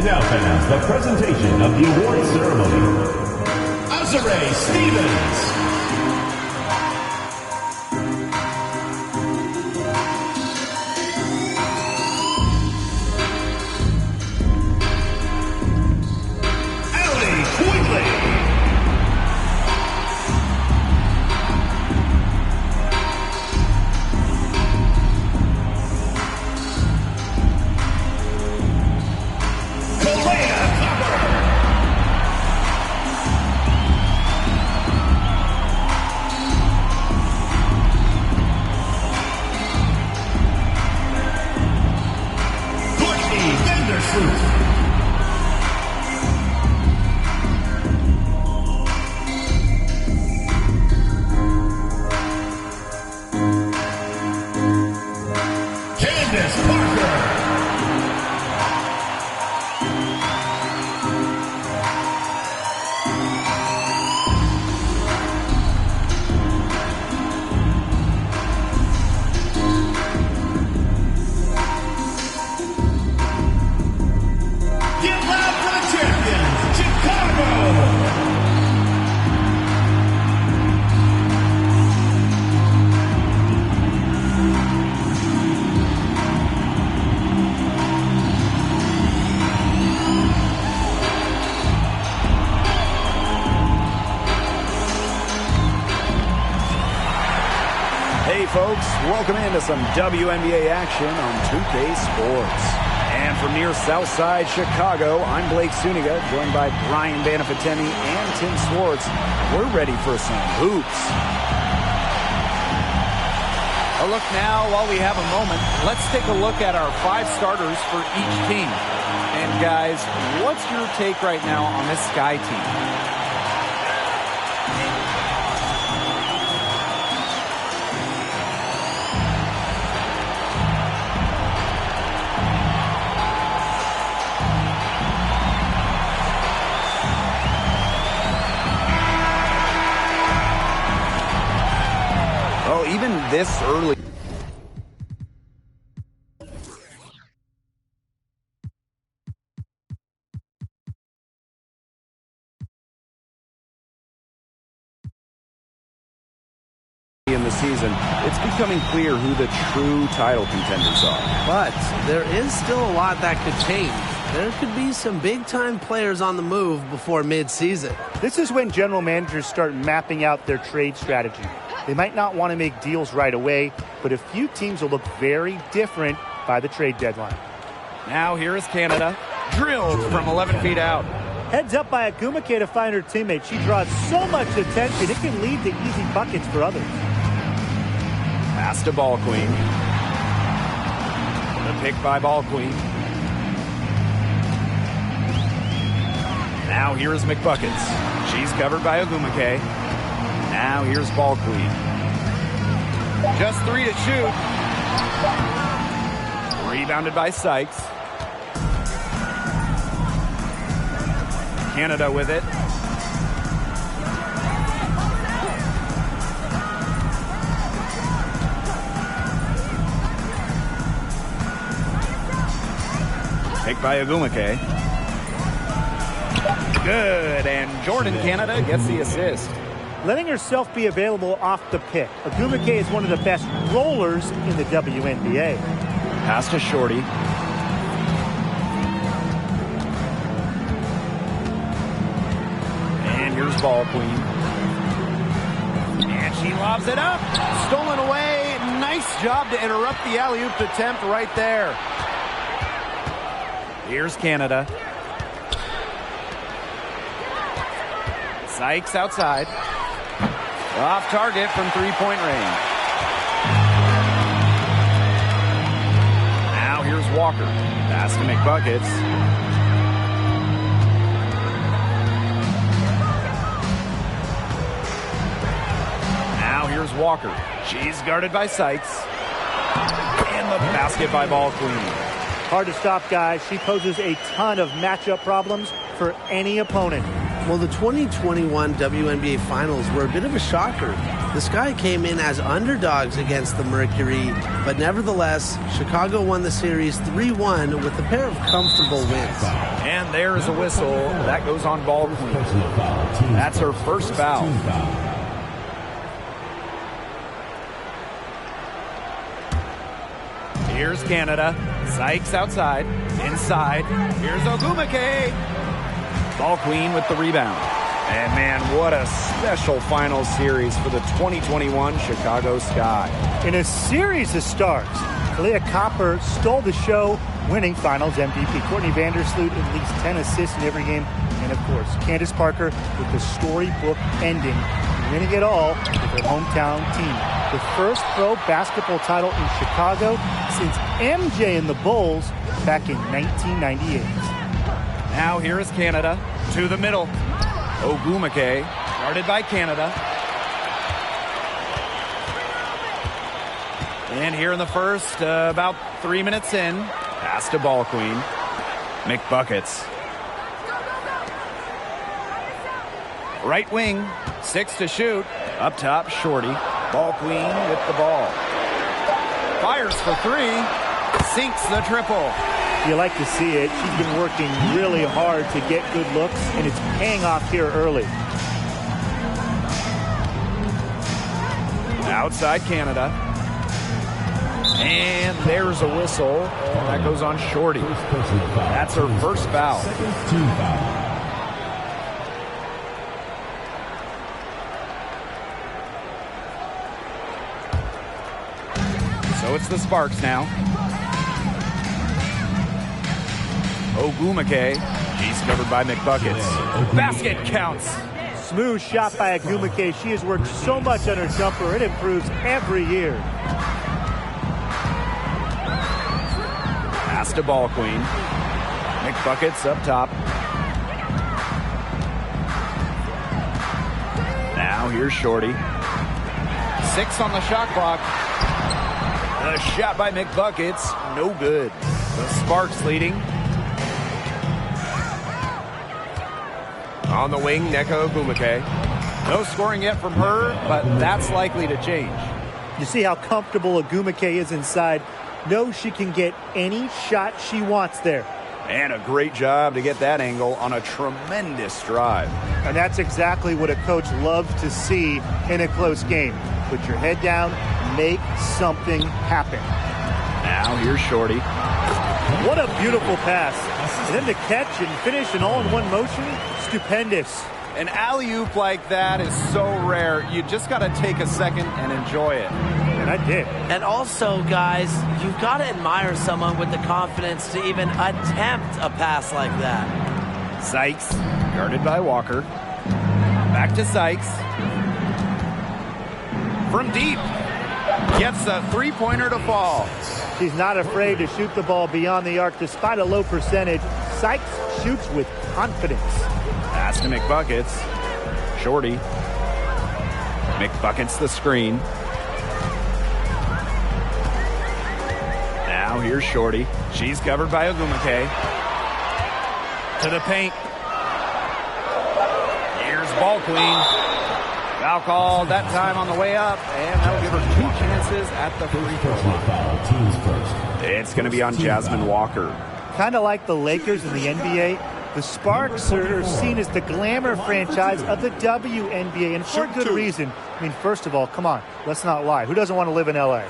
And now, fans, the presentation of the award ceremony. Azare Stevens. Folks, welcome into some WNBA action on 2K Sports. And from near Southside Chicago, I'm Blake Suniga, joined by Brian Banafitemi and Tim Swartz. We're ready for some hoops. A look now, while we have a moment, let's take a look at our 5 starters for each team. And guys, what's your take right now on this Sky team? Even this early. In the season, it's becoming clear who the true title contenders are. But there is still a lot that could change. There could be some big-time players on the move before mid-season. This is when general managers start mapping out their trade strategy. They might not want to make deals right away, but a few teams will look very different by the trade deadline. Now here is Canada, drilled from 11 feet out. Heads up by Agumake to find her teammate. She draws so much attention, it can lead to easy buckets for others. Pass to Ball Queen. The pick by Ball Queen. Now here is McBuckets. She's covered by Agumake. Now here's Ball Queen. Just 3 to shoot. Rebounded by Sykes. Canada with it. Picked by Agumake. Good, and Jordan Canada gets the assist. Letting herself be available off the pick. Agumake is one of the best rollers in the WNBA. Pass to Shorty. And here's Ball Queen. And she lobs it up. Stolen away. Nice job to interrupt the alley-oop attempt right there. Here's Canada. Sykes outside. Off target from three-point range. Now here's Walker. Pass to McBuckets. Now here's Walker. She's guarded by Sykes. And the basket by Ball Queen. Hard to stop, guys. She poses a ton of matchup problems for any opponent. Well, the 2021 WNBA Finals were a bit of a shocker. The Sky came in as underdogs against the Mercury, but nevertheless, Chicago won the series 3-1 with a pair of comfortable wins. And there's a whistle. That goes on Ball Queen. That's her first foul. Here's Canada. Sykes outside. Inside. Here's Ogumake. Ball Queen with the rebound. And man, what a special final series for the 2021 Chicago Sky. In a series of starts, Kalia Copper stole the show, winning Finals MVP. Courtney Vandersloot at least 10 assists in every game. And of course, Candace Parker with the storybook ending, winning it all with her hometown team. The first pro basketball title in Chicago since MJ and the Bulls back in 1998. Now here is Canada to the middle. Ogumake, guarded by Canada. And here in the first, about 3 minutes in, pass to Ball Queen. McBuckets. Right wing, 6 to shoot. Up top, Shorty. Ball Queen with the ball. Fires for 3. Sinks the triple. You like to see it. She's been working really hard to get good looks, and it's paying off here early. Outside Canada. And there's a whistle. That goes on Shorty. That's her first foul. So it's the Sparks now. Ogumake. She's covered by McBuckets. Basket counts. Smooth shot by Ogumake. She has worked so much on her jumper. It improves every year. Pass to Ball Queen. McBuckets up top. Now here's Shorty. 6 on the shot clock. The shot by McBuckets. No good. The Sparks leading. On the wing, Nneka Ogumake. No scoring yet from her, but that's likely to change. You see how comfortable Ogumake is inside. Knows she can get any shot she wants there. And a great job to get that angle on a tremendous drive. And that's exactly what a coach loves to see in a close game. Put your head down, make something happen. Now here's Shorty. What a beautiful pass. And then the catch and finish and all in one motion, stupendous. An alley-oop like that is so rare. You just got to take a second and enjoy it. And I did. And also, guys, you've got to admire someone with the confidence to even attempt a pass like that. Sykes, guarded by Walker. Back to Sykes. From deep. Gets a three-pointer to fall. She's not afraid to shoot the ball beyond the arc despite a low percentage. Sykes shoots with confidence. Pass to McBuckets. Shorty. McBuckets the screen. Now here's Shorty. She's covered by Ogumake. To the paint. Here's Ball Queen. Foul call that time on the way up, and that'll give her 2 chances at the free throw line. It's going to be on Jasmine Walker. Kind of like the Lakers in the NBA, the Sparks are seen as the glamour franchise of the WNBA, and for good reason. I mean, first of all, come on, let's not lie. Who doesn't want to live in LA?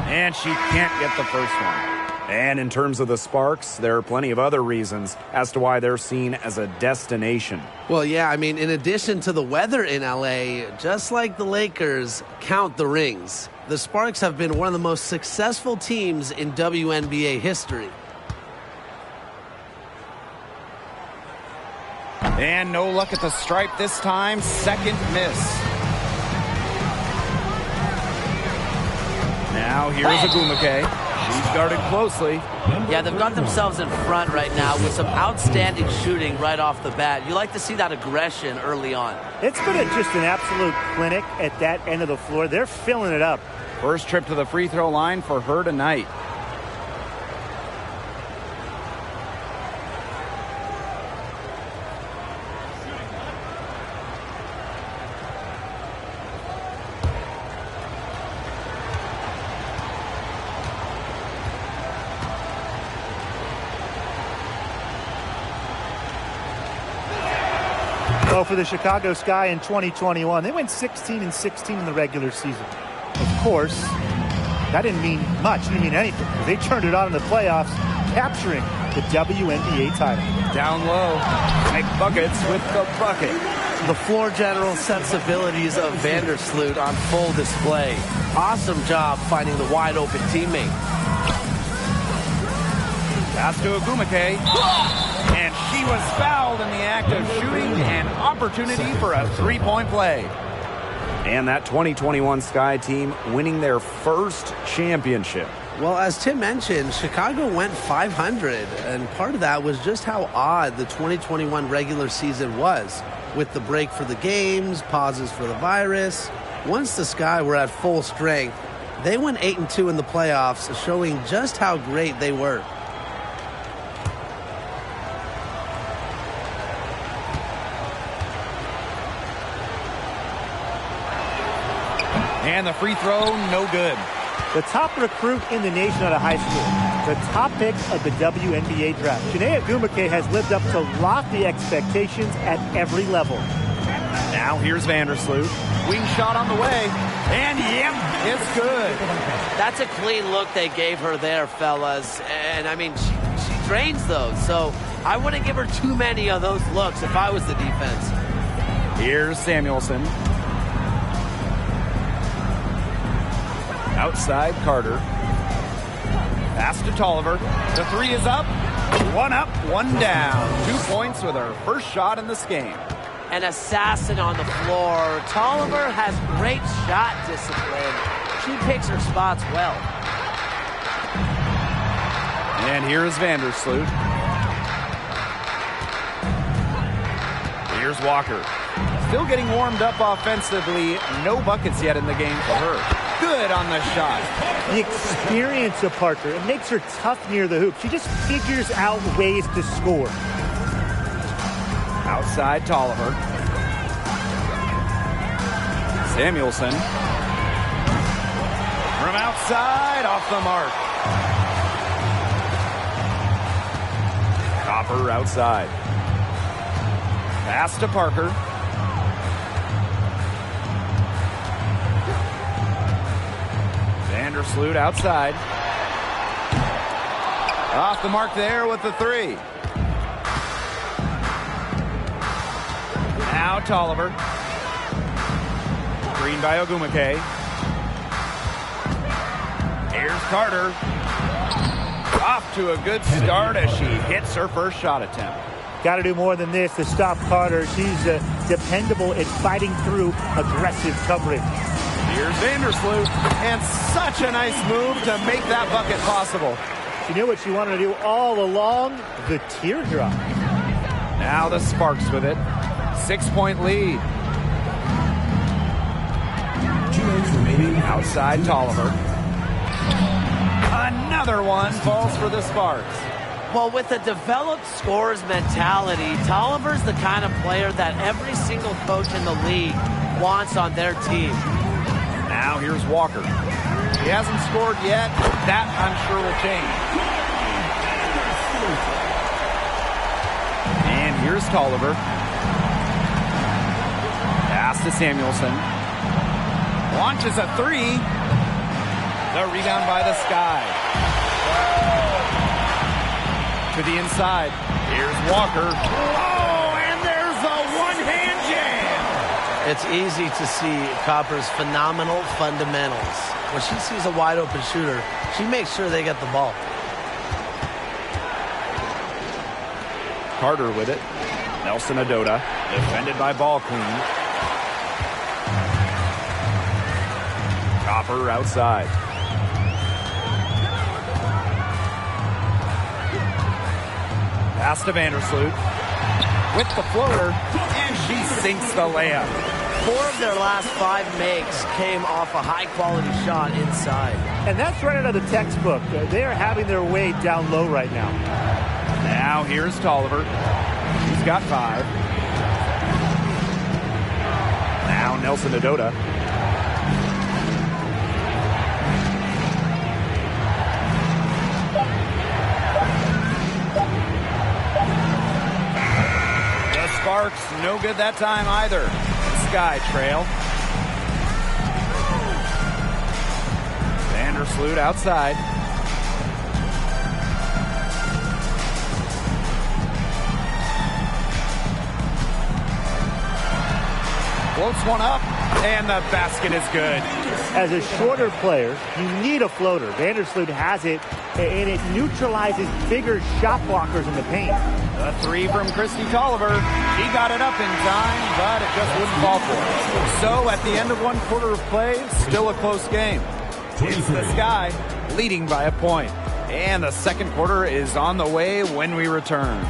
And she can't get the first one. And in terms of the Sparks, there are plenty of other reasons as to why they're seen as a destination. Well, yeah, I mean, in addition to the weather in LA, just like the Lakers, count the rings. The Sparks have been one of the most successful teams in WNBA history. And no luck at the stripe this time. Second miss. Now here's Ogumake. She's guarded closely. Yeah, they've got themselves in front right now with some outstanding shooting right off the bat. You like to see that aggression early on. It's been just an absolute clinic at that end of the floor. They're filling it up. First trip to the free throw line for her tonight. Well, for the Chicago Sky in 2021, they went 16-16 in the regular season. Of course, that didn't mean much. It didn't mean anything. They turned it on in the playoffs, capturing the WNBA title. Down low, make buckets with the bucket. The floor general sensibilities of Vandersloot on full display. Awesome job finding the wide open teammate. Pass to Agumake. And she was fouled in the act of shooting, an opportunity for a three-point play. And that 2021 Sky team winning their first championship. Well, as Tim mentioned, Chicago went 500, and part of that was just how odd the 2021 regular season was, with the break for the games, pauses for the virus. Once the Sky were at full strength, they went 8-2 in the playoffs, showing just how great they were. And the free throw, no good. The top recruit in the nation out of high school. The top pick of the WNBA draft. Janae Agumake has lived up to lofty expectations at every level. Now here's Vandersloot. Wing shot on the way. And yep, it's good. That's a clean look they gave her there, fellas. And I mean, she drains those. So I wouldn't give her too many of those looks if I was the defense. Here's Samuelson. Outside Carter. Pass to Tolliver. The three is up. One up, one down. 2 points with her first shot in this game. An assassin on the floor. Tolliver has great shot discipline. She picks her spots well. And here is Vandersloot. Here's Walker. Still getting warmed up offensively. No buckets yet in the game for her. Good on the shot. The experience of Parker, it makes her tough near the hoop. She just figures out ways to score. Outside Tolliver. Samuelson. From outside, off the mark. Copper outside. Pass to Parker. Vandersloot outside. Off the mark there with the three. Now Tolliver. Green by Ogumake. Here's Carter. Off to a good start as she hits her first shot attempt. Got to do more than this to stop Carter. She's dependable at fighting through aggressive coverage. Here's Vandersloot, and such a nice move to make that bucket possible. She knew what she wanted to do all along, the teardrop. Now the Sparks with it. 6-point lead. 2 minutes remaining. Outside Tolliver. Another one falls for the Sparks. Well, with a developed scorer's mentality, Tolliver's the kind of player that every single coach in the league wants on their team. Now here's Walker. He hasn't scored yet. That, I'm sure, will change. And here's Tolliver. Pass to Samuelson. Launches a three. The rebound by the Sky. To the inside. Here's Walker. Oh, and there's a one-hand jam. It's easy to see Copper's phenomenal fundamentals. When she sees a wide open shooter, she makes sure they get the ball. Carter with it. Nelson Adota, defended by Ball Queen. Copper outside. Pass to Vandersloot. With the floater, and she sinks the layup. 4 of their last 5 makes came off a high-quality shot inside. And that's right out of the textbook. They are having their way down low right now. Now here's Tolliver. He's got 5. Now Nelson Adota. Sparks, no good that time either. Sky trail. Vandersloot outside. Floats one up, and the basket is good. As a shorter player, you need a floater. Vandersloot has it, and it neutralizes bigger shot blockers in the paint. A three from Christy Tolliver. She got it up in time, but it just wouldn't fall for her. So at the end of one quarter of play, still a close game. It's the Sky leading by a point. And the second quarter is on the way when we return.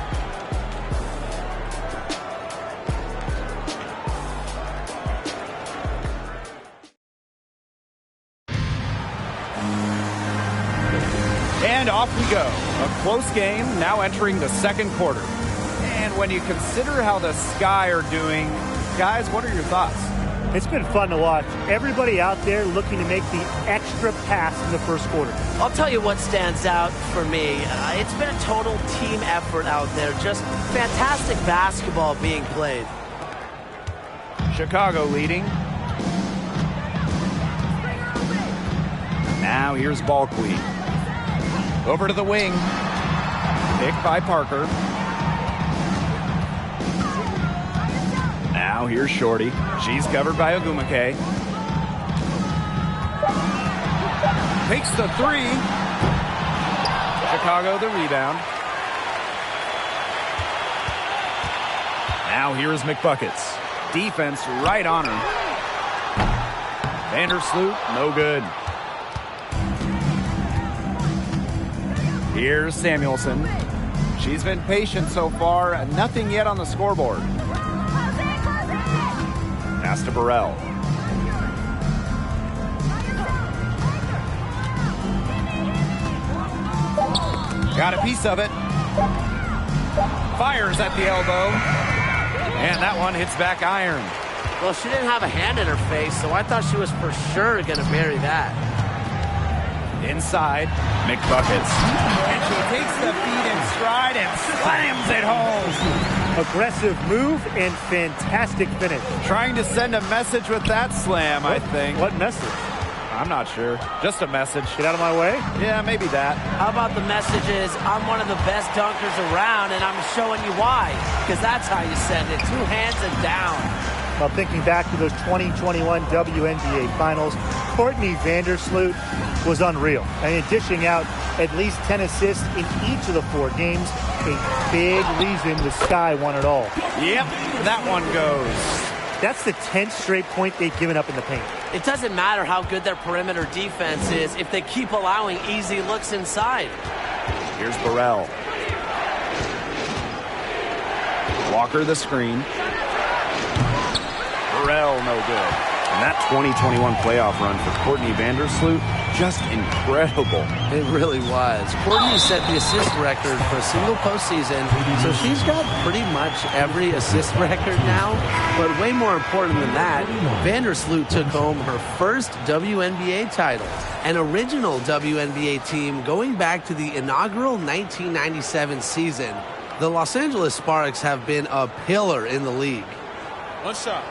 And off we go. A close game now entering the second quarter. And when you consider how the Sky are doing, guys, what are your thoughts? It's been fun to watch. Everybody out there looking to make the extra pass in the first quarter. I'll tell you what stands out for me. It's been a total team effort out there. Just fantastic basketball being played. Chicago leading. Now here's ball queen. Over to the wing. Picked by Parker. Now here's Shorty. She's covered by Ogumake. Takes the three. Chicago the rebound. Now here's McBuckets. Defense right on her. Vandersloot, no good. Here's Samuelson. She's been patient so far. Nothing yet on the scoreboard. Pass to Burrell. Got a piece of it. Fires at the elbow. And that one hits back iron. Well, she didn't have a hand in her face, so I thought she was for sure going to bury that. Inside, McBuckets. And she takes the feed in stride and slams it home. Aggressive move and fantastic finish. Trying to send a message with that slam, I think. What message? I'm not sure. Just a message. Get out of my way? Yeah, maybe that. How about the message is, I'm one of the best dunkers around, and I'm showing you why. Because that's how you send it. 2 hands and down. Well, thinking back to those 2021 WNBA Finals, Courtney Vandersloot was unreal. And dishing out at least 10 assists in each of the 4 games, a big reason the Sky won it all. Yep, that one goes. That's the 10th straight point they've given up in the paint. It doesn't matter how good their perimeter defense is if they keep allowing easy looks inside. Here's Burrell. Walker the screen. Burrell no good. And that 2021 playoff run for Courtney Vandersloot, just incredible. It really was. Courtney set the assist record for a single postseason, so she's got pretty much every assist record now. But way more important than that, Vandersloot took home her first WNBA title, an original WNBA team going back to the inaugural 1997 season. The Los Angeles Sparks have been a pillar in the league. One shot.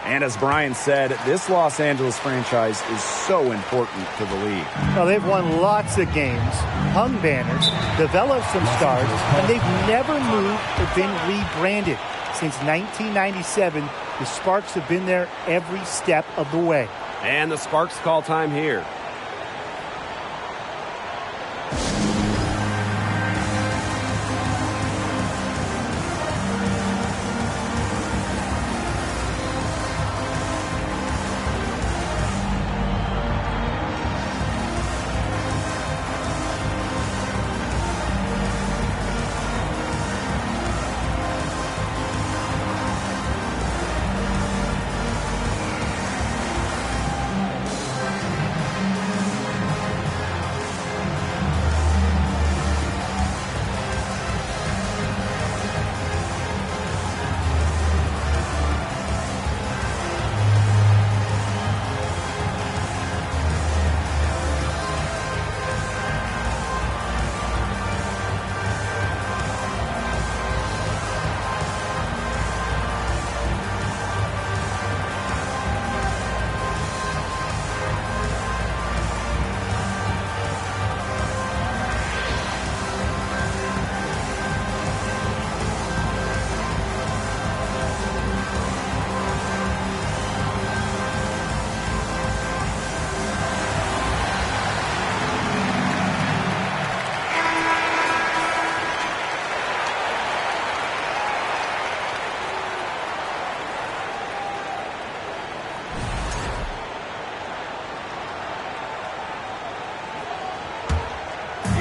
And as Brian said, this Los Angeles franchise is so important to the league. Well, they've won lots of games, hung banners, developed some stars, and they've never moved or been rebranded. Since 1997, the Sparks have been there every step of the way. And the Sparks call time here.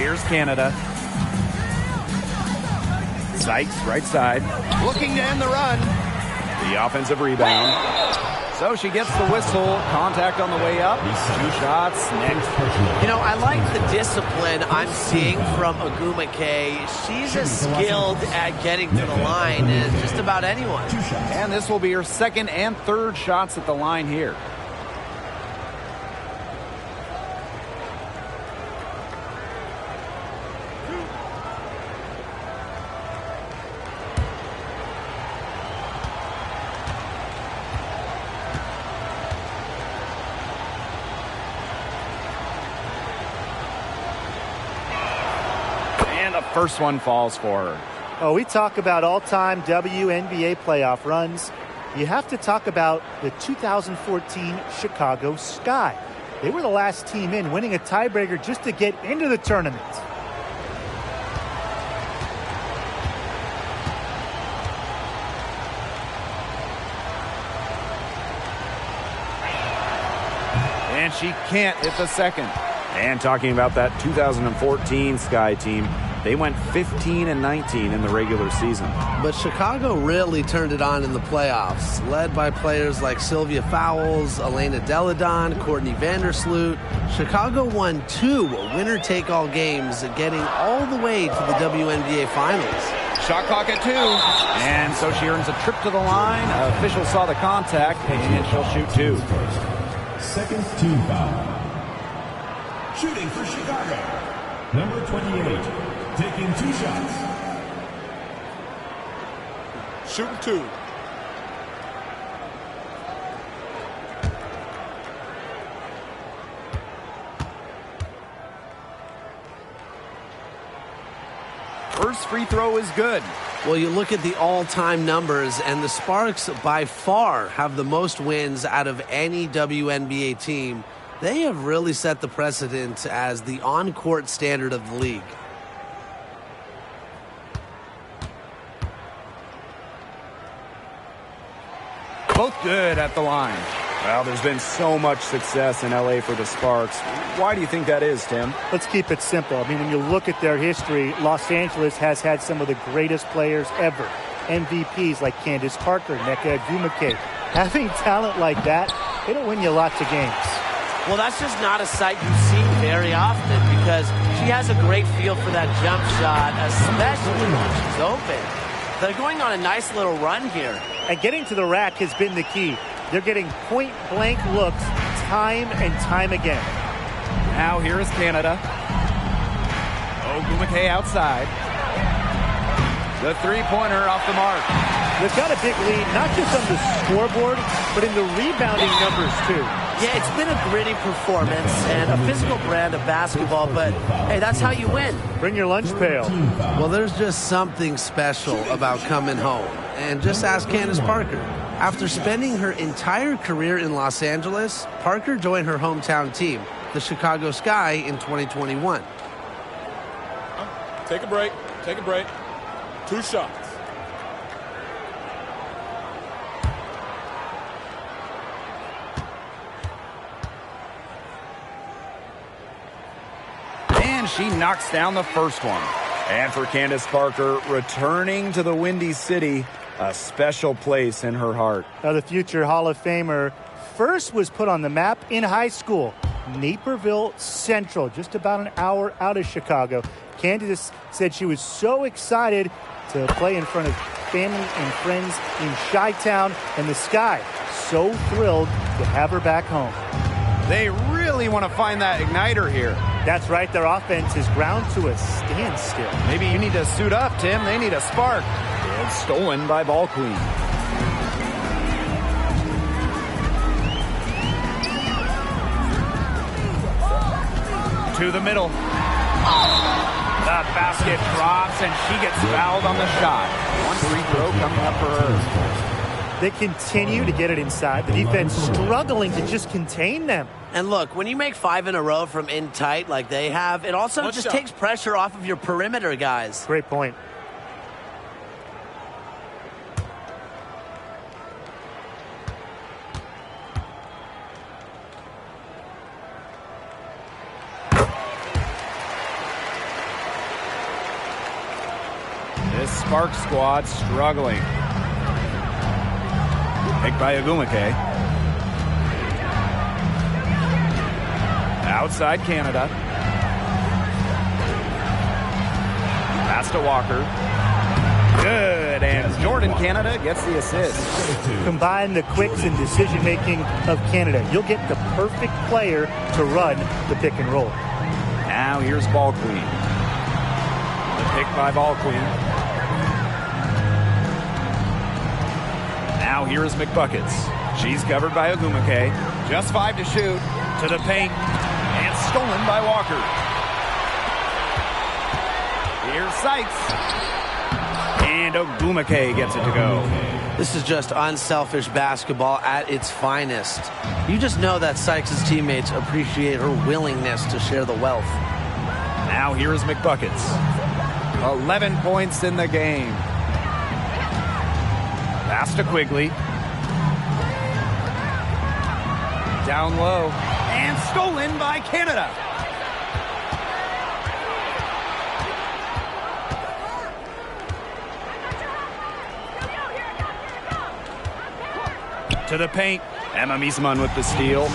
Here's Canada. Sykes, right side. Looking to end the run. The offensive rebound. So she gets the whistle. Contact on the way up. 2 shots next. You know, I like the discipline I'm seeing from Ogumake. She's as skilled at getting to the line as just about anyone. And this will be her second and third shots at the line here. First one falls for her. Oh, we talk about all-time WNBA playoff runs. You have to talk about the 2014 Chicago Sky. They were the last team in, winning a tiebreaker just to get into the tournament. And she can't hit the second. And talking about that 2014 Sky team, they went 15-19 in the regular season. But Chicago really turned it on in the playoffs, led by players like Sylvia Fowles, Elena Deladon, Courtney Vandersloot. Chicago won 2 winner-take-all games, getting all the way to the WNBA Finals. Shot clock at 2. And so she earns a trip to the line. Officials saw the contact, and she'll shoot 2. Second team foul. Shooting for Chicago, number 28, taking 2 shots. Shooting 2. First free throw is good. Well, you look at the all-time numbers, and the Sparks by far have the most wins out of any WNBA team. They have really set the precedent as the on-court standard of the league. Both good at the line. Well, there's been so much success in LA for the Sparks. Why do you think that is, Tim? Let's keep it simple. I mean, when you look at their history, Los Angeles has had some of the greatest players ever. MVPs like Candace Parker, Nneka Ogumake. Having talent like that, it'll win you lots of games. Well, that's just not a sight you see very often because she has a great feel for that jump shot, especially when she's open. They're going on a nice little run here. And getting to the rack has been the key. They're getting point-blank looks time and time again. Now here is Canada. Ogumake outside. The three-pointer off the mark. They've got a big lead, not just on the scoreboard, but in the rebounding numbers, too. Yeah, it's been a gritty performance and a physical brand of basketball, but, hey, that's how you win. Bring your lunch pail. Well, there's just something special about coming home. And just ask Candace Parker. After spending her entire career in Los Angeles, Parker joined her hometown team, the Chicago Sky, in 2021. Take a break. Take a break. 2 shots. And she knocks down the first one. And for Candace Parker, returning to the Windy City, a special place in her heart. Now, the future Hall of Famer first was put on the map in high school, Naperville Central, just about an hour out of Chicago. Candace said she was so excited to play in front of family and friends in Chi-Town, and the Sky so thrilled to have her back home. They really want to find that igniter here. That's right, their offense is ground to a standstill. Maybe you need to suit up, Tim. They need a spark. It's stolen by Ball Queen. To the middle. The basket drops, and she gets fouled on the shot. One free throw coming up for her. They continue to get it inside. The defense struggling to just contain them. And look, when you make 5 in a row from in tight like they have, it also just takes pressure off of your perimeter guys. Great point. Sparks squad struggling. Picked by Ogumake. Outside Canada. Pass to Walker. Good, and Jordan Canada gets the assist. Combine the quicks and decision-making of Canada. You'll get the perfect player to run the pick and roll. Now here's Ball Queen. The pick by Ball Queen. Now here's McBuckets. She's covered by Ogumake. Just 5 to shoot. To the paint. And stolen by Walker. Here's Sykes. And Ogumake gets it to go. This is just unselfish basketball at its finest. You just know that Sykes' teammates appreciate her willingness to share the wealth. Now here's McBuckets. 11 points in the game. Pass to Quigley. Down low. And stolen by Canada. To the paint. Emma Miesman with the steal.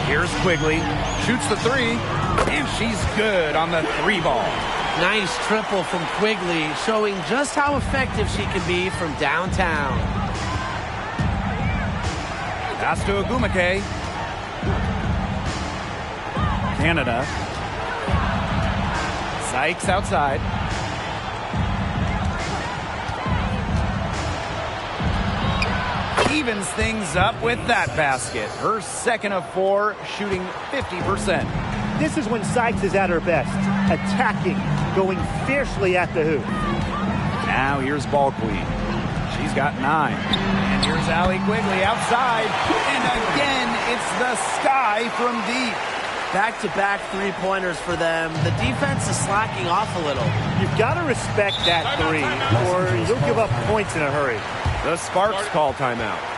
Here's Quigley. Shoots the three. And she's good on the 3 ball. Nice triple from Quigley, showing just how effective she can be from downtown. Pass to Ogumake. Canada. Sykes outside. Evens things up with that basket. Her second of 4, shooting 50%. This is when Sykes is at her best. Attacking, going fiercely at the hoop. Now here's Ball Queen. She's got 9. And here's Allie Quigley outside. And again, it's the sky from deep. Back-to-back three-pointers for them. The defense is slacking off a little. You've got to respect that three, or you'll give up points in a hurry. The Sparks call timeout.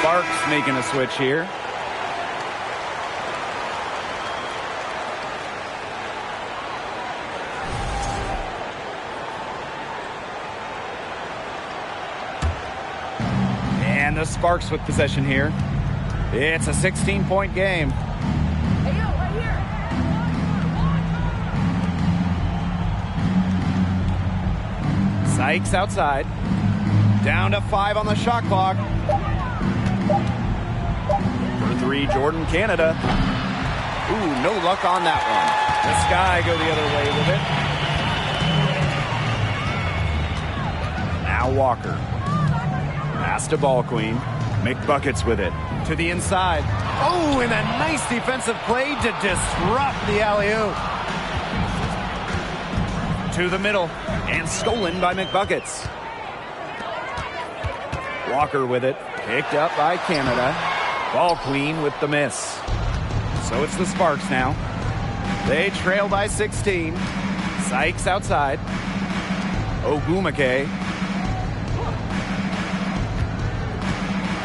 Sparks making a switch here. And the Sparks with possession here. It's a 16-point game. Hey, yo, right here. Sykes outside. Down to 5 on the shot clock. For 3, Jordan Canada. Ooh, no luck on that one. The Sky go the other way with it. Now Walker. Pass to Ball Queen. McBuckets with it. To the inside. Oh, and a nice defensive play to disrupt the alley-oop. To the middle. And stolen by McBuckets. Walker with it. Picked up by Canada. Ball Queen with the miss. So it's the Sparks now. They trail by 16. Sykes outside. Ogumake.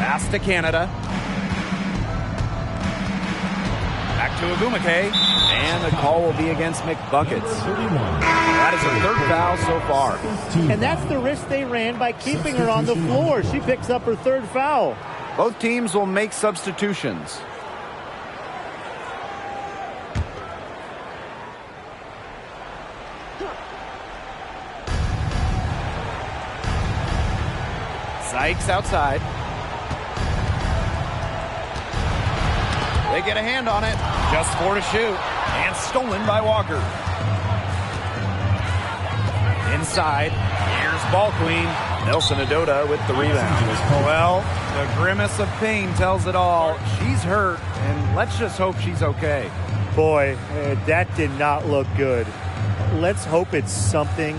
Pass to Canada. Back to Agumake. And the call will be against McBuckets. That is her third foul so far. And that's the risk they ran by keeping her on the floor. She picks up her third foul. Both teams will make substitutions. Sykes outside. They get a hand on it. Just 4 to shoot. And stolen by Walker. Inside. Here's ball queen. Nelson Adota with the rebound. Well, the grimace of pain tells it all. She's hurt, and let's just hope she's okay. Boy, that did not look good. Let's hope it's something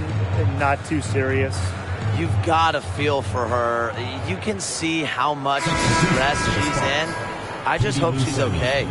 not too serious. You've got to feel for her. You can see how much stress she's in. I just hope she's okay.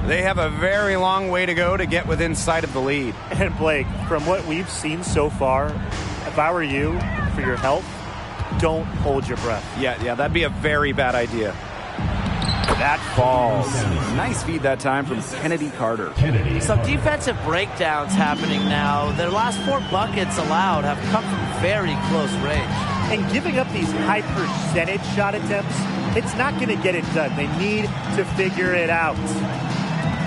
They have a very long way to go to get within sight of the lead. And Blake, from what we've seen so far, if I were you, for your health, don't hold your breath. Yeah, that'd be a very bad idea. That falls. Nice feed that time from Kennedy Carter. Some defensive breakdowns happening now. Their last 4 buckets allowed have come from very close range. And giving up these high percentage shot attempts, it's not going to get it done. They need to figure it out.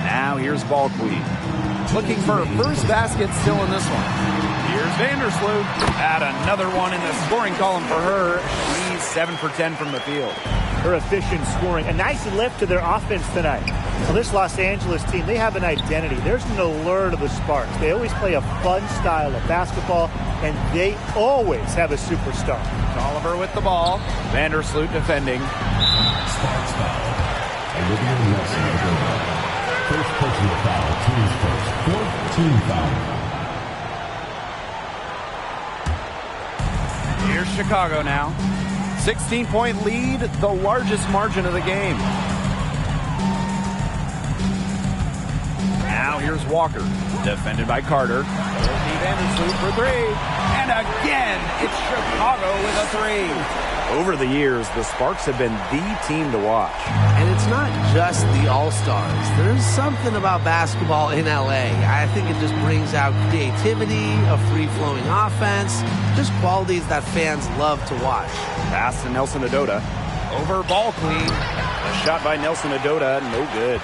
Now here's ball queen. Looking for a first basket still in this one. Here's Vandersloot. Add another one in the scoring column for her. She's 7 for 10 from the field. Her efficient scoring. A nice lift to their offense tonight. Well, this Los Angeles team, they have an identity. There's an allure to the Sparks. They always play a fun style of basketball, and they always have a superstar. Oliver with the ball. Vandersloot defending. Sparks foul. Olivia Nelson. First personal foul, team's first. 4th team foul. Here's Chicago now. 16-point lead, the largest margin of the game. Now here's Walker, defended by Carter. Vandersloot for 3. And again, it's Chicago with a 3. Over the years, the Sparks have been the team to watch. And it's not just the All-Stars. There's something about basketball in LA. I think it just brings out creativity, a free-flowing offense, just qualities that fans love to watch. Pass to Nelson Adota. Over ball queen. A shot by Nelson Adota, no good.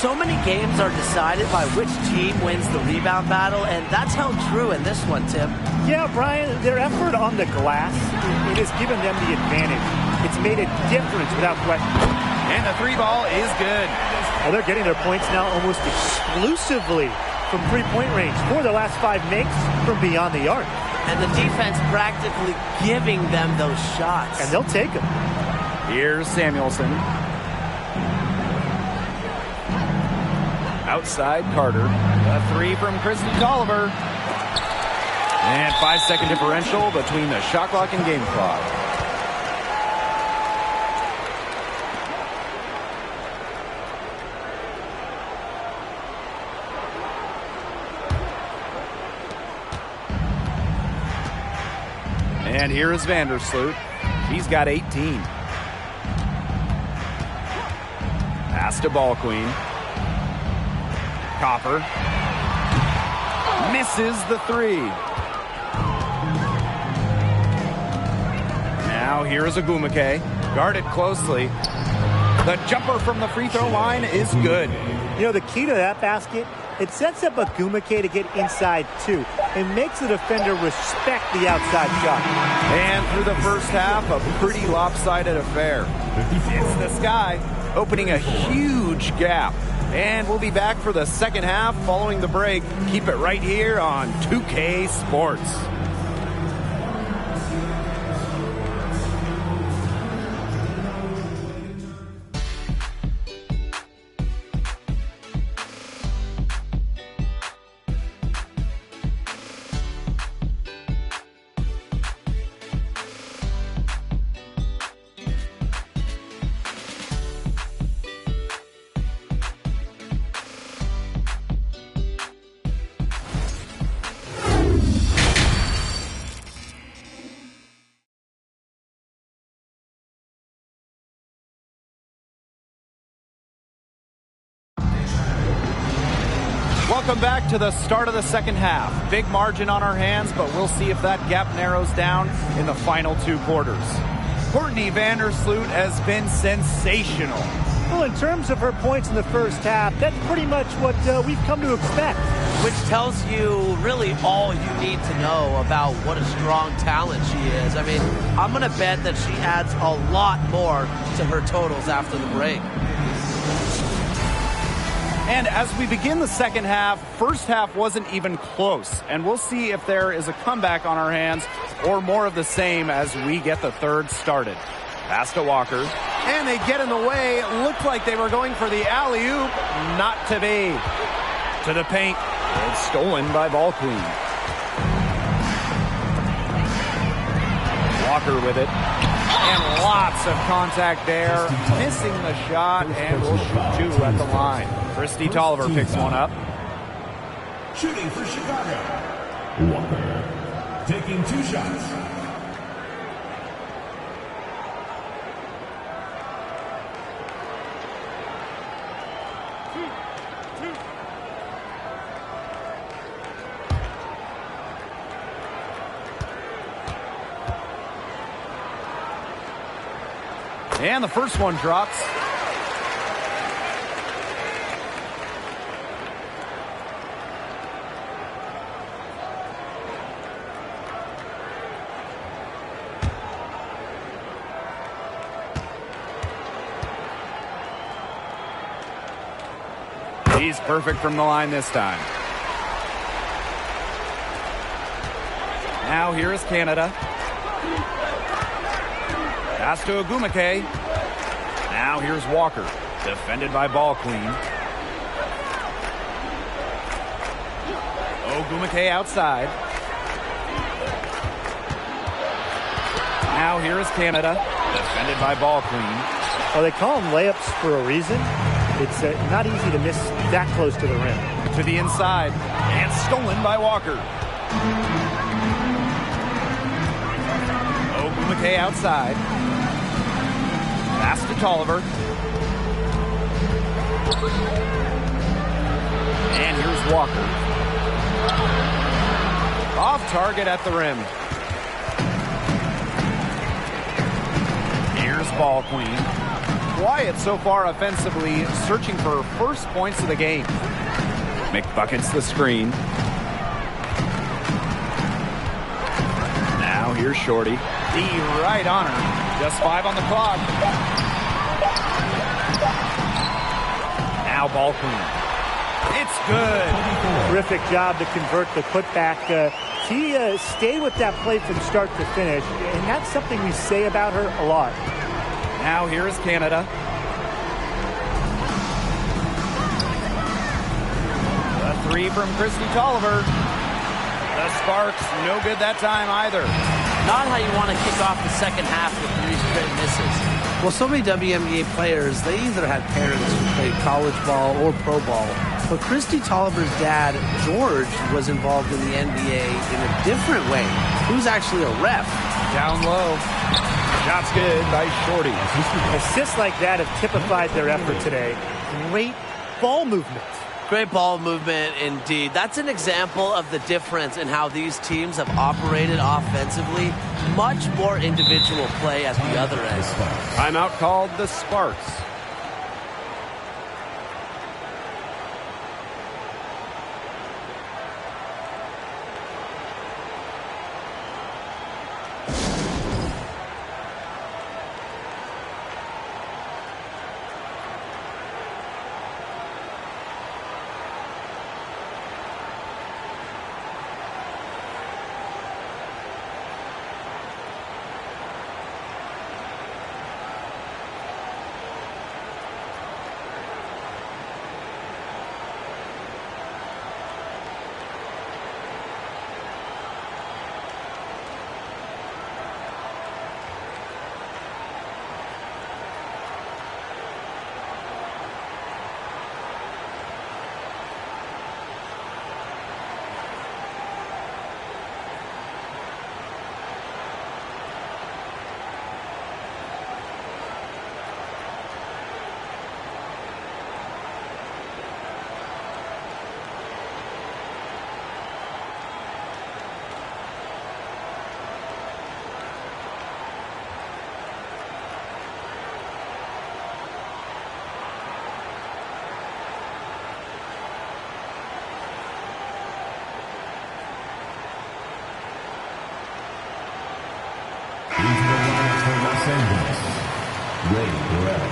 So many games are decided by which team wins the rebound battle, and that's held true in this one, Tim. Yeah, Brian, their effort on the glass, it has given them the advantage. It's made a difference without question. And the 3 ball is good. Well, they're getting their points now almost exclusively from three-point range. 4 of their last 5 makes from beyond the arc. And the defense practically giving them those shots. And they'll take them. Here's Samuelson. Outside Carter. A 3 from Christy Tolliver. And 5-second differential between the shot clock and game clock. And here is Vandersloot. He's got 18. Pass to Ball Queen. Copper. Misses the three. Now here is Agumake. Guarded closely. The jumper from the free throw line is good. You know, the key to that basket, it sets up Agumake to get inside too. It makes the defender respect the outside shot. And through the first half, a pretty lopsided affair. It's this guy opening a huge gap. And we'll be back for the second half following the break. Keep it right here on 2K Sports. Welcome back to the start of the second half. Big margin on our hands, but we'll see if that gap narrows down in the final two quarters. Courtney Vandersloot has been sensational. Well, in terms of her points in the first half, that's pretty much what we've come to expect. Which tells you really all you need to know about what a strong talent she is. I mean, I'm going to bet that she adds a lot more to her totals after the break. And as we begin the second half, first half wasn't even close. And we'll see if there is a comeback on our hands or more of the same as we get the third started. Pass to Walker. And they get in the way. It looked like they were going for the alley-oop. Not to be. To the paint. It's stolen by Ball Queen. Walker with it. And lots of contact there. Missing the shot, and we'll shoot two at the line. Christy Tolliver picks one up. Shooting for Chicago. Walker taking two shots. And the first one drops. He's perfect from the line this time. Now here is Canada. Pass to Agumake. Now here's Walker. Defended by Ball Queen. Agumake outside. Now here is Canada. Defended by Ball Queen. Well, they call them layups for a reason. It's not easy to miss that close to the rim. To the inside. And stolen by Walker. Agumake outside. Pass to Tolliver. And here's Walker. Off target at the rim. Here's Ball Queen. Quiet so far offensively, searching for her first points of the game. McBucket's the screen. Now here's Shorty. D right on her. Just 5 on the clock. Now Ball Queen. It's good. Terrific job to convert the putback. She stayed with that play from start to finish, and that's something we say about her a lot. Now here is Canada. The three from Christy Tolliver. The sparks, no good that time either. Not how you want to kick off the second half with 3 straight misses. Well, so many WNBA players, they either had parents who played college ball or pro ball. But Christy Tolliver's dad, George, was involved in the NBA in a different way. He was actually a ref. Down low. Shot's good by Shorty. Assists like that have typified their effort today. Great ball movement. Great ball movement indeed. That's an example of the difference in how these teams have operated offensively. Much more individual play at the other end. Timeout called the Sparks. Into the lineup for Los Angeles, Ray Burrell.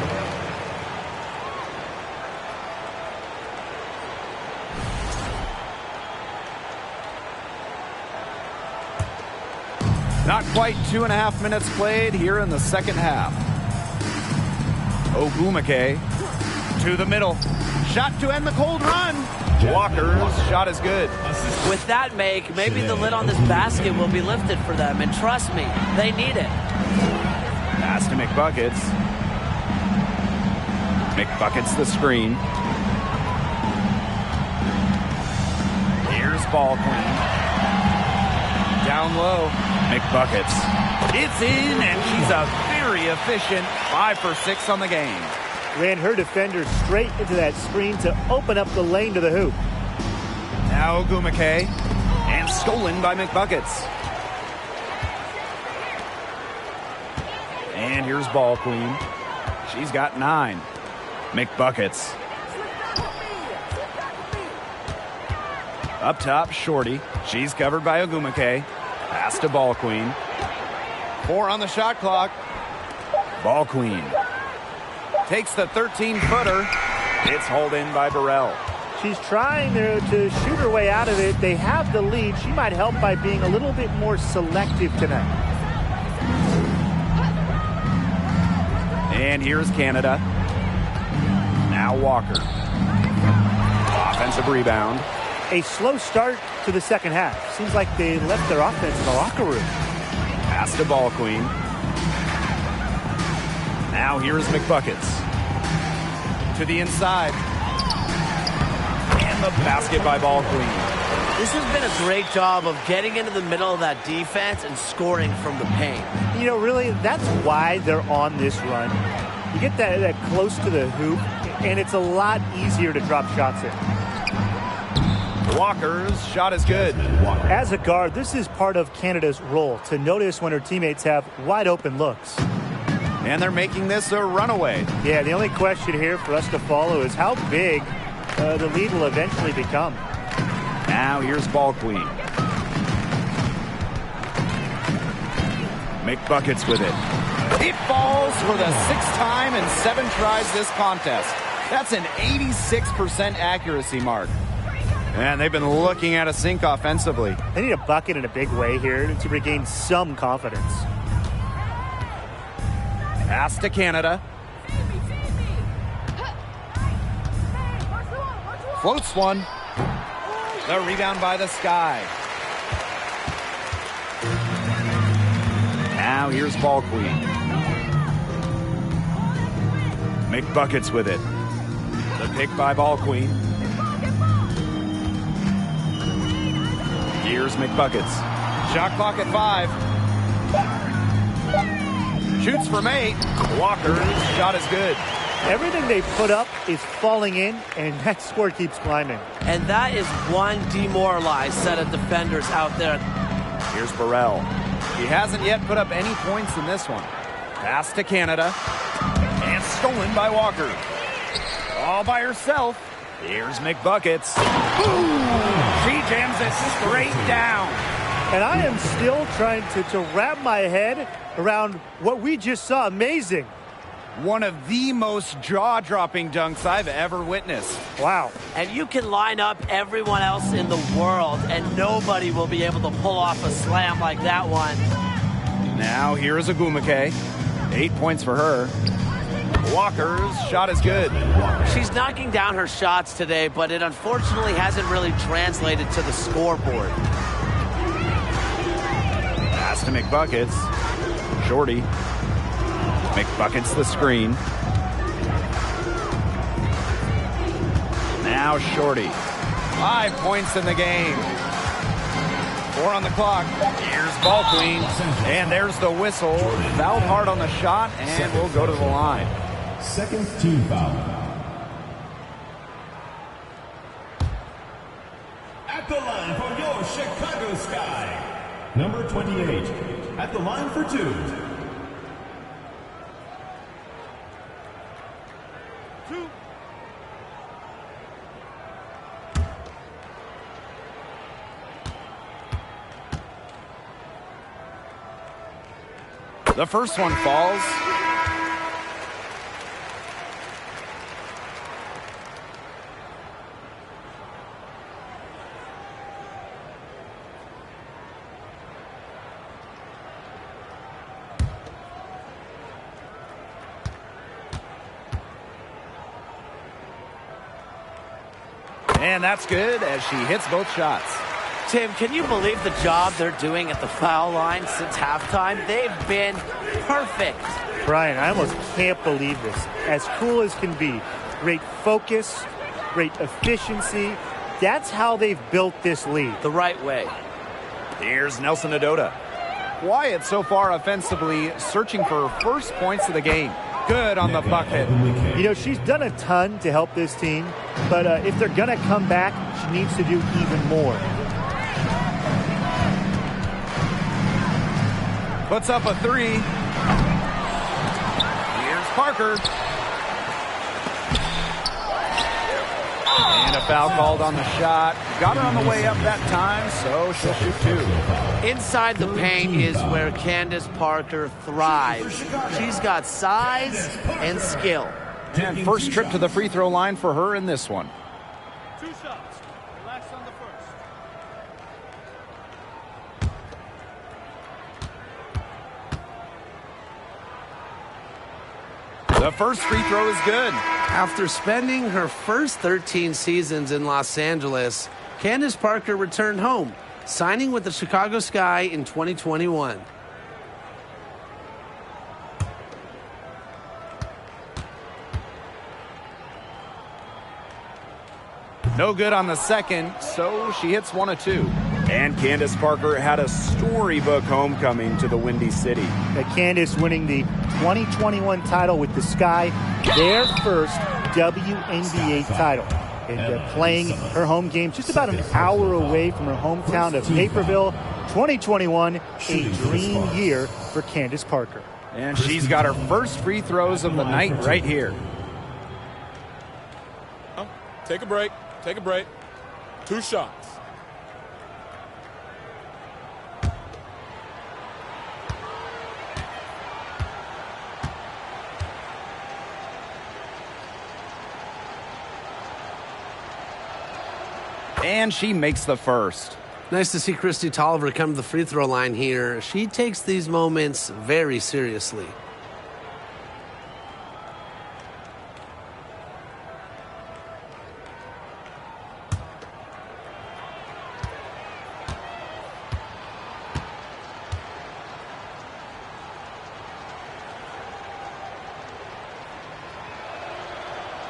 Not quite 2.5 minutes played here in the second half. Ogumake to the middle. Shot to end the cold run. Walker's shot is good. With that make, maybe the lid on this basket will be lifted for them. And trust me, they need it. Pass to McBuckets. McBuckets the screen. Here's ball queen. Down low. McBuckets. It's in, and she's a very efficient 5 for 6 on the game. Ran her defender straight into that screen to open up the lane to the hoop. Now Ogumake, and stolen by McBuckets. And here's ball queen. She's got 9. McBuckets. Up top, Shorty. She's covered by Ogumake. Pass to ball queen. 4 on the shot clock. Ball queen. Takes the 13-footer. It's hauled in by Burrell. She's trying to shoot her way out of it. They have the lead. She might help by being a little bit more selective tonight. And here's Canada. Now Walker. Offensive rebound. A slow start to the second half. Seems like they left their offense in the locker room. Pass to ball queen. Now here's McBuckets. To the inside. And the basket by ball queen. This has been a great job of getting into the middle of that defense and scoring from the paint. You know, really, that's why they're on this run. You get that close to the hoop, and it's a lot easier to drop shots in. Walker's shot is good. As a guard, this is part of Canada's role, to notice when her teammates have wide open looks. And they're making this a runaway. Yeah, the only question here for us to follow is how big the lead will eventually become. Now here's ball queen. McBuckets with it. It falls for the 6th time in 7 tries this contest. That's an 86% accuracy mark. And they've been looking at a sink offensively. They need a bucket in a big way here to regain some confidence. Pass to Canada. Floats one. The rebound by the Sky. Now here's ball queen. McBuckets with it. The pick by ball queen. Here's McBuckets. Shot clock at 5. Shoots from 8. Walker's shot is good. Everything they put up is falling in, and that score keeps climbing. And that is one demoralized set of defenders out there. Here's Burrell. He hasn't yet put up any points in this one. Pass to Canada. And stolen by Walker. All by herself. Here's McBuckets. Boom! She jams it straight down. And I am still trying to wrap my head around what we just saw. Amazing. One of the most jaw-dropping dunks I've ever witnessed. Wow. And you can line up everyone else in the world, and nobody will be able to pull off a slam like that one. Now here's Agumake. 8 points for her. Walker's shot is good. She's knocking down her shots today, but it unfortunately hasn't really translated to the scoreboard. Pass to McBuckets. Shorty. McBuckets the screen. Now Shorty. 5 points in the game. 4 on the clock. Here's ball queen. And there's the whistle. Fouled hard on the shot, and we'll go to the line. Second team foul. At the line for your Chicago Sky, number 28. At the line for 2. The first one falls. And that's good as she hits both shots. Tim, can you believe the job they're doing at the foul line since halftime? They've been perfect. Brian, I almost can't believe this. As cool as can be. Great focus, great efficiency. That's how they've built this lead. The right way. Here's Nelson Adota. Quiet so far offensively, searching for her first points of the game. Good on the bucket. You know, she's done a ton to help this team, but if they're going to come back, she needs to do even more. Puts up a 3. Here's Parker. And a foul called on the shot. Got her on the way up that time, so she'll shoot 2. Inside the paint is where Candace Parker thrives. She's got size and skill. And first trip to the free throw line for her in this one. 2 shots. Relax on the first. The first free throw is good. After spending her first 13 seasons in Los Angeles, Candace Parker returned home, signing with the Chicago Sky in 2021. No good on the second, so she hits 1 of 2. And Candace Parker had a storybook homecoming to the Windy City. Candace winning the 2021 title with the Sky, their first WNBA title. And playing her home game just about an hour away from her hometown of Naperville. 2021, a dream year for Candace Parker. And she's got her first free throws of the night right here. Take a break. Take a break. 2 shots. And she makes the first. Nice to see Christy Tolliver come to the free throw line here. She takes these moments very seriously.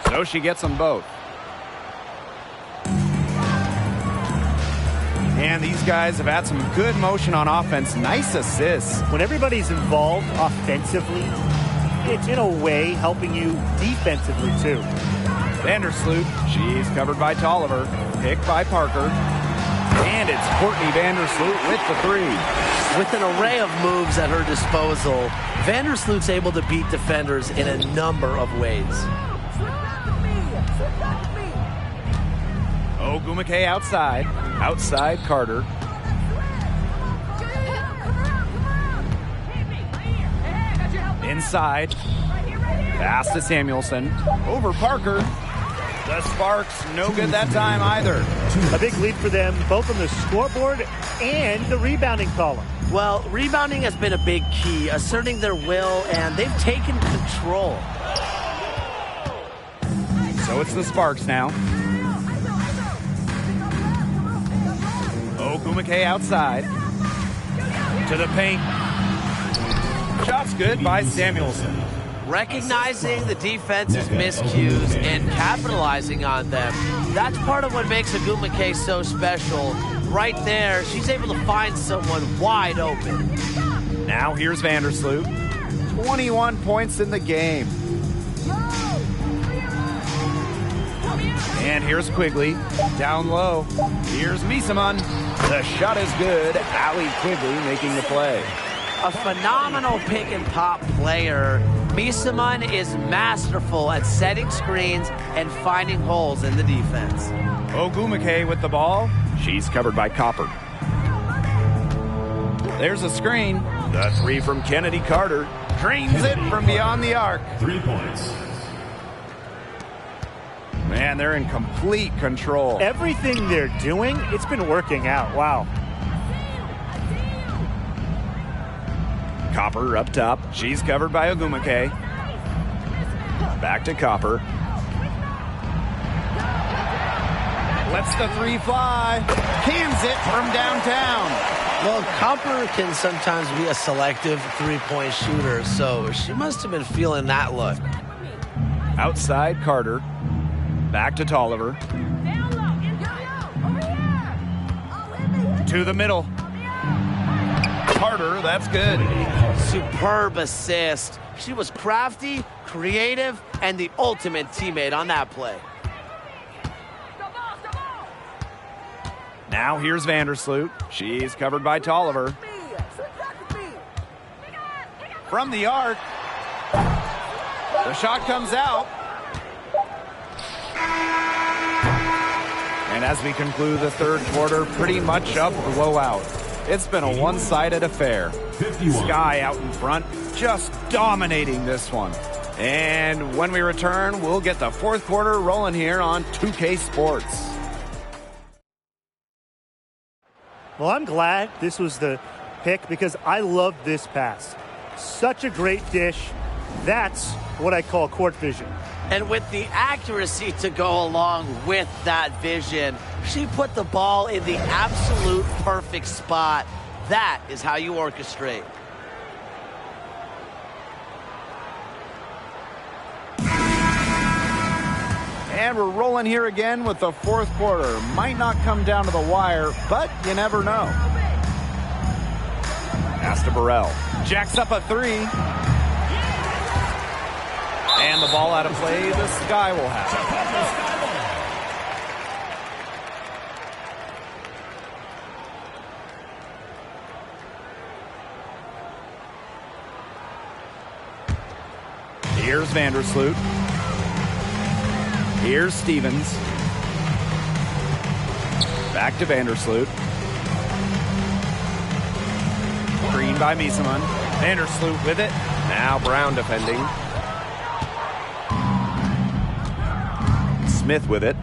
So she gets them both. And these guys have had some good motion on offense. Nice assists. When everybody's involved offensively, it's in a way helping you defensively too. Vandersloot, she's covered by Tolliver, picked by Parker. And it's Courtney Vandersloot with the three. With an array of moves at her disposal, Vandersloot's able to beat defenders in a number of ways. Ogumake outside. Outside Carter. Inside. Pass to Samuelson. Over Parker. The Sparks, no good that time either. A big lead for them, both on the scoreboard and the rebounding column. Well, rebounding has been a big key, asserting their will, and they've taken control. So it's the Sparks now. Ogumake outside. To the paint. Shot's good by Samuelson. Recognizing the defense's miscues and capitalizing on them. That's part of what makes Ogumake so special. Right there, she's able to find someone wide open. Now here's Vandersloot. 21 points in the game. And here's Quigley. Down low. Here's Misaman. The shot is good. Allie Quigley making the play. A phenomenal pick and pop player. Misaman is masterful at setting screens and finding holes in the defense. Ogumake with the ball. She's covered by Copper. There's a screen. The three from Kennedy Carter. Drains it from beyond the arc. 3 points. Man, they're in complete control. Everything they're doing, it's been working out. Wow. Copper up top. She's covered by Ogumake. Back to Copper. Lets the three fly. Cans it from downtown. Well, Copper can sometimes be a selective three-point shooter, so she must have been feeling that look. Outside Carter. Back to Tolliver. To the middle. Carter, that's good. Superb assist. She was crafty, creative, and the ultimate teammate on that play. Now here's Vandersloot. She's covered by Tolliver. From the arc. The shot comes out. And as we conclude the third quarter, pretty much a blowout. It's been a one-sided affair. 51. Sky out in front, just dominating this one. And when we return, we'll get the fourth quarter rolling here on 2K Sports. Well, I'm glad this was the pick because I love this pass. Such a great dish. That's what I call court vision. And with the accuracy to go along with that vision, she put the ball in the absolute perfect spot. That is how you orchestrate. And we're rolling here again with the fourth quarter. Might not come down to the wire, but you never know. Pass to Burrell. Jacks up a three. And the ball out of play, the Sky will have it. Here's Vandersloot. Here's Stevens. Back to Vandersloot. Green by Misaman. Vandersloot with it. Now Brown defending. Smith with it.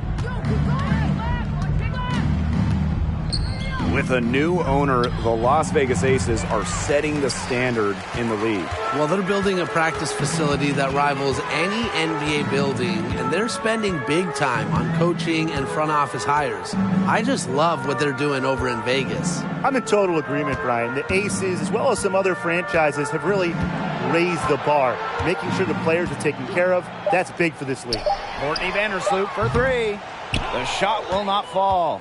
With a new owner, the Las Vegas Aces are setting the standard in the league. Well, they're building a practice facility that rivals any NBA building, and they're spending big time on coaching and front office hires. I just love what they're doing over in Vegas. I'm in total agreement, Brian. The Aces, as well as some other franchises, have really raised the bar, making sure the players are taken care of. That's big for this league. Courtney Vandersloot for three. The shot will not fall.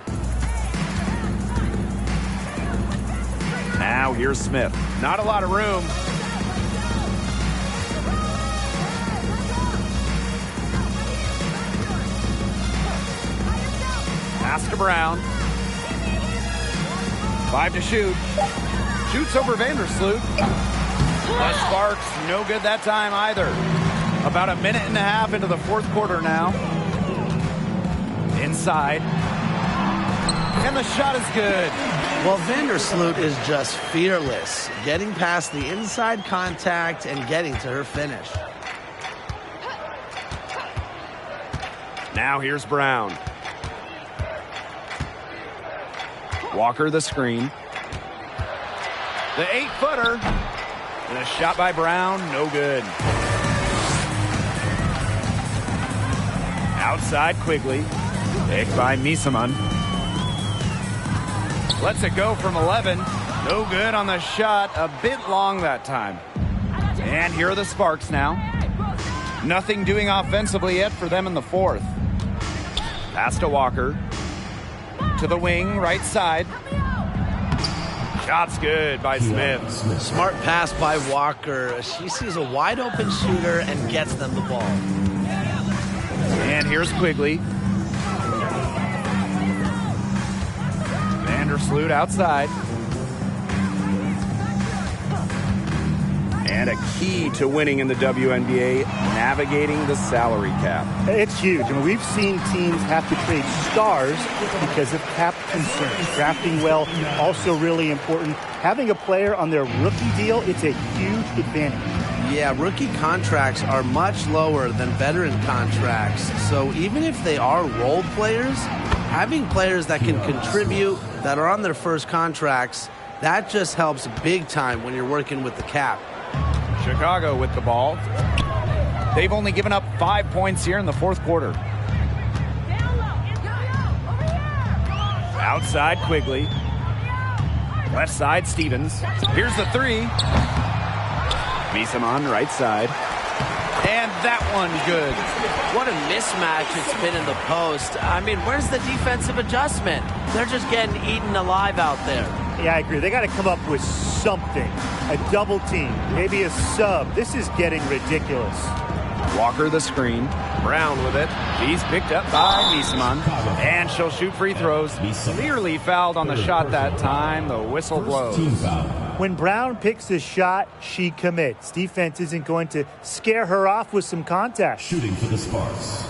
Now here's Smith. Not a lot of room. Pass to Brown. 5 to shoot. Shoots over Vandersloot. The Sparks, no good that time either. About a minute and a half into the fourth quarter now. Inside. And the shot is good. Well, Vandersloot is just fearless, getting past the inside contact and getting to her finish. Now here's Brown. Walker the screen. The 8-footer. And a shot by Brown, no good. Outside Quigley. Picked by Misaman. Lets it go from 11. No good on the shot. A bit long that time. And here are the Sparks now. Nothing doing offensively yet for them in the fourth. Pass to Walker. To the wing, right side. Shot's good by Smith. Smart pass by Walker. She sees a wide open shooter and gets them the ball. And here's Quigley. Vandersloot outside. And a key to winning in the WNBA, navigating the salary cap. It's huge. I mean, we've seen teams have to trade stars because of cap concerns. Drafting well, also really important. Having a player on their rookie deal, it's a huge advantage. Yeah, rookie contracts are much lower than veteran contracts. So even if they are role players, having players that can contribute, that are on their first contracts, that just helps big time when you're working with the cap. Chicago with the ball. They've only given up 5 points here in the fourth quarter. Outside Quigley. Left side Stevens. Here's the three. Misaman right side. And that one good. What a mismatch it's been in the post. I mean, where's the defensive adjustment? They're just getting eaten alive out there. Yeah, I agree. They got to come up with something. A double team, maybe a sub. This is getting ridiculous. Walker the screen. Brown with it. He's picked up by Misaman. And she'll shoot free throws. Clearly fouled on the shot that time. The whistle blows. When Brown picks a shot, she commits. Defense isn't going to scare her off with some contact. Shooting for the Sparks.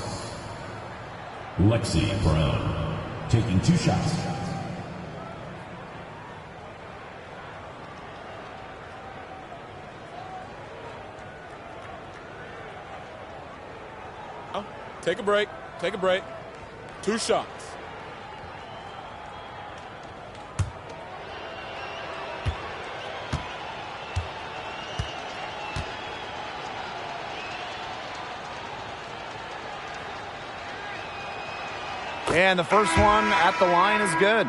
Lexi Brown taking 2 shots. Take a break. Take a break. 2 shots. And the first one at the line is good.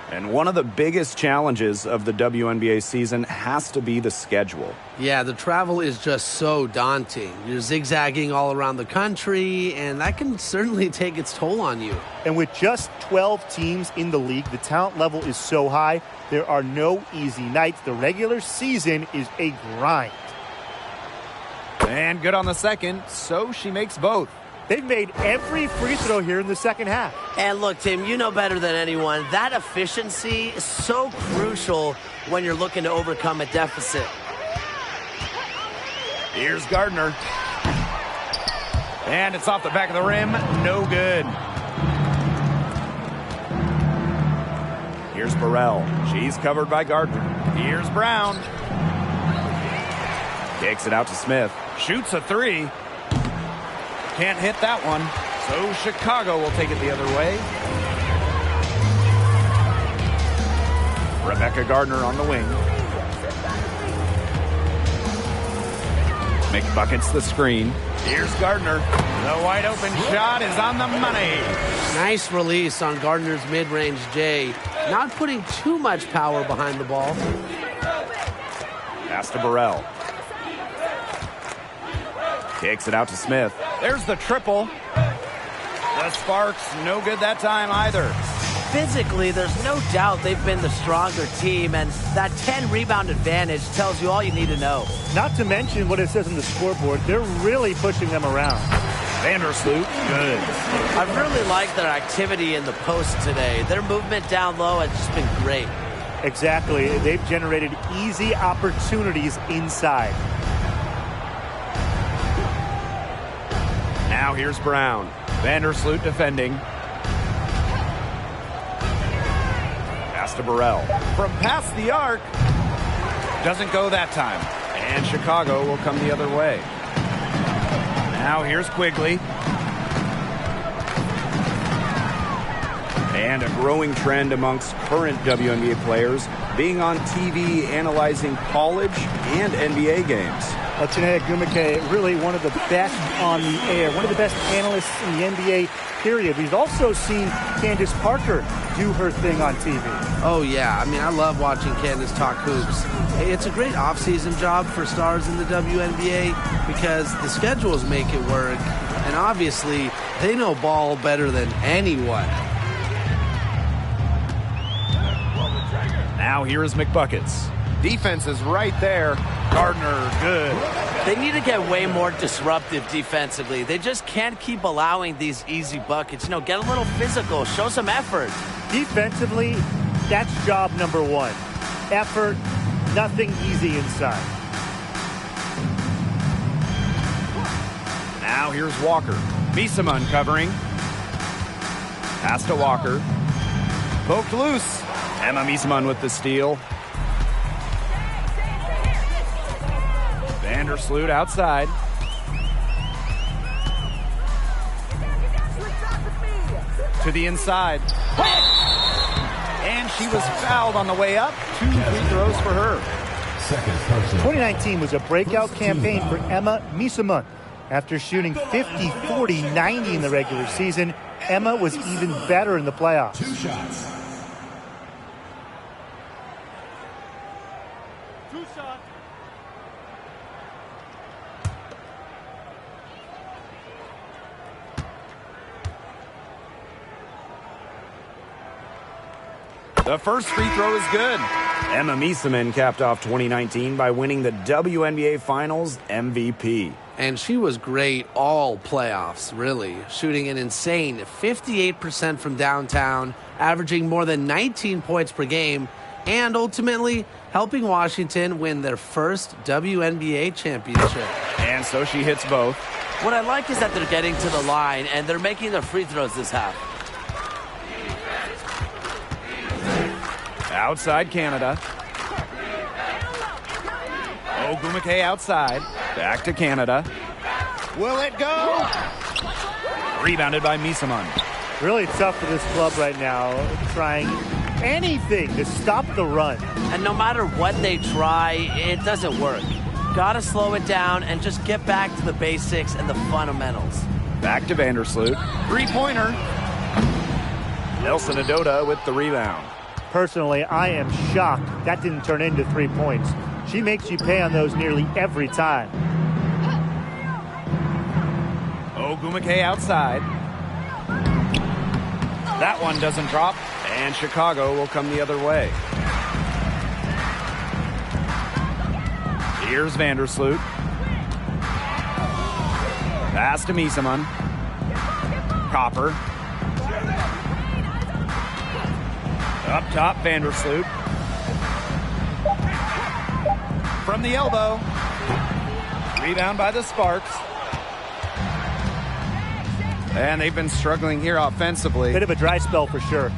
And one of the biggest challenges of the WNBA season has to be the schedule. Yeah, the travel is just so daunting. You're zigzagging all around the country, and that can certainly take its toll on you. And with just 12 teams in the league, the talent level is so high, there are no easy nights. The regular season is a grind. And good on the second, so she makes both. They've made every free throw here in the second half. And look, Tim, you know better than anyone, that efficiency is so crucial when you're looking to overcome a deficit. Here's Gardner. And it's off the back of the rim. No good. Here's Burrell. She's covered by Gardner. Here's Brown. Kicks it out to Smith. Shoots a three. Can't hit that one. So Chicago will take it the other way. Rebecca Gardner on the wing. McBucket's the screen. Here's Gardner. The wide open shot is on the money. Nice release on Gardner's mid-range J. Not putting too much power behind the ball. Pass to Burrell. Kicks it out to Smith. There's the triple. The Sparks, no good that time either. physically, there's no doubt they've been the stronger team, and that 10-rebound advantage tells you all you need to know. Not to mention what it says on the scoreboard. They're really pushing them around. Vandersloot, good. I really like their activity in the post today. Their movement down low has just been great. Exactly. They've generated easy opportunities inside. Now here's Brown. Vandersloot defending. Pass to Burrell. From past the arc. Doesn't go that time. And Chicago will come the other way. Now here's Quigley. And a growing trend amongst current WNBA players being on TV analyzing college and NBA games. Chiney Ogwumike, really one of the best on the air, one of the best analysts in the NBA, period. We've also seen Candace Parker do her thing on TV. Oh, yeah. I mean, I love watching Candace talk hoops. It's a great off-season job for stars in the WNBA because the schedules make it work. And obviously, they know ball better than anyone. Now here is McBuckets. Defense is right there. Gardner, good. They need to get way more disruptive defensively. They just can't keep allowing these easy buckets. You know, get a little physical, show some effort. Defensively, that's job number one. Effort, nothing easy inside. Now here's Walker. Misamun covering. Pass to Walker. Poked loose. Emma Misamun with the steal. Vandersloot outside. To the inside. And she was fouled on the way up. 2 free throws for her. Second personal. 2019 was a breakout campaign for Emma Misamun. After shooting 50, 40, 90 in the regular season, Emma was even better in the playoffs. 2 shots. The first free throw is good. Emma Misamun capped off 2019 by winning the WNBA Finals MVP. And she was great all playoffs, really. Shooting an insane 58% from downtown, averaging more than 19 points per game, and ultimately helping Washington win their first WNBA championship. And so she hits both. What I like is that they're getting to the line, and they're making their free throws this half. Outside Canada. Ogwumike outside. Back to Canada. Will it go? Rebounded by Misamun. Really tough for this club right now, trying anything to stop the run. And no matter what they try, it doesn't work. Gotta slow it down and just get back to the basics and the fundamentals. Back to Vandersloot. Three-pointer. Nelson Adota with the rebound. Personally, I am shocked that didn't turn into 3 points. She makes you pay on those nearly every time. Ogwumike outside. That one doesn't drop, and Chicago will come the other way. Here's Vandersloot. Pass to Misamun. Copper. Up top, Vandersloot. From the elbow. Rebound by the Sparks. And they've been struggling here offensively. Bit of a dry spell for sure.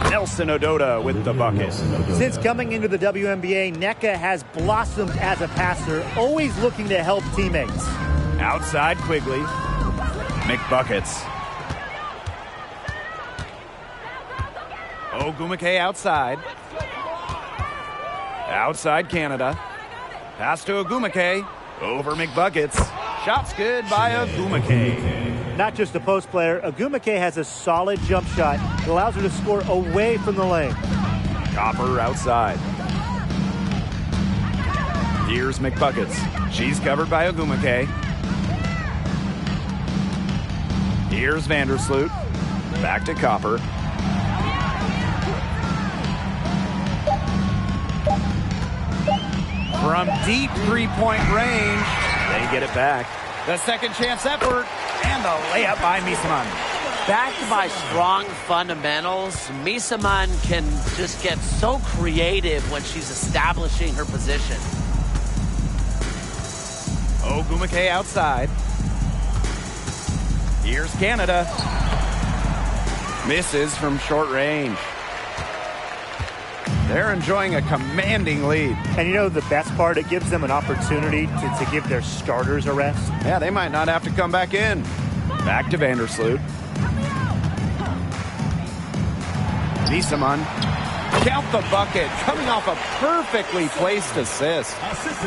Nelson Adota with the bucket. Since coming into the WNBA, Nneka has blossomed as a passer, always looking to help teammates. Outside Quigley. McBuckets. Ogwumike outside. Outside Canada. Pass to Ogwumike. Over McBuckets. Shots good by Ogwumike. Not just a post player, Ogwumike has a solid jump shot that allows her to score away from the lane. Copper outside. Here's McBuckets. She's covered by Ogwumike. Here's Vandersloot. Back to Copper. From deep three-point range, They get it back. the second chance effort, and the layup by Misaman. Backed by strong fundamentals, Misaman can just get so creative when she's establishing her position. Ogumake outside. Here's Canada. Misses from short range. They're enjoying a commanding lead. And you know the best part? It gives them an opportunity to give their starters a rest. Yeah, they might not have to come back in. Back to Vandersloot. Misaman. Count the bucket. Coming off a perfectly placed assist.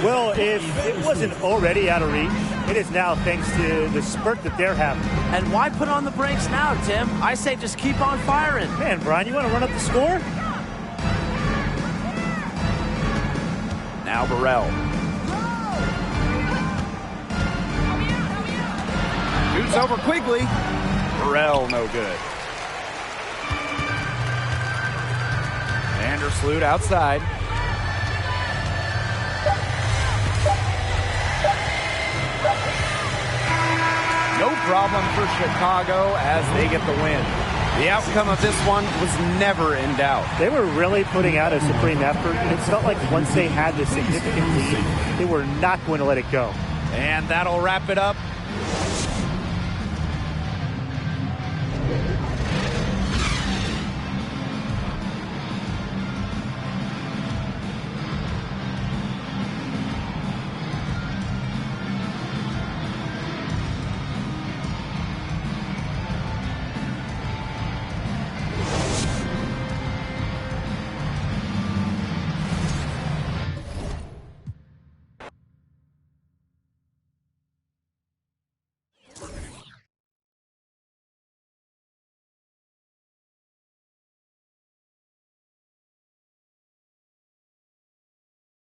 Well, if it wasn't already out of reach, it is now thanks to the spurt that they're having. And why put on the brakes now, Tim? I say just keep on firing. Man, Brian, you want to run up the score? Now Burrell. Shoots over Quigley. Burrell no good. Vandersloot outside. No problem for Chicago as they get the win. The outcome of this one was never in doubt. They were really putting out a supreme effort, and it felt like once they had this significant lead, they were not going to let it go. And that'll wrap it up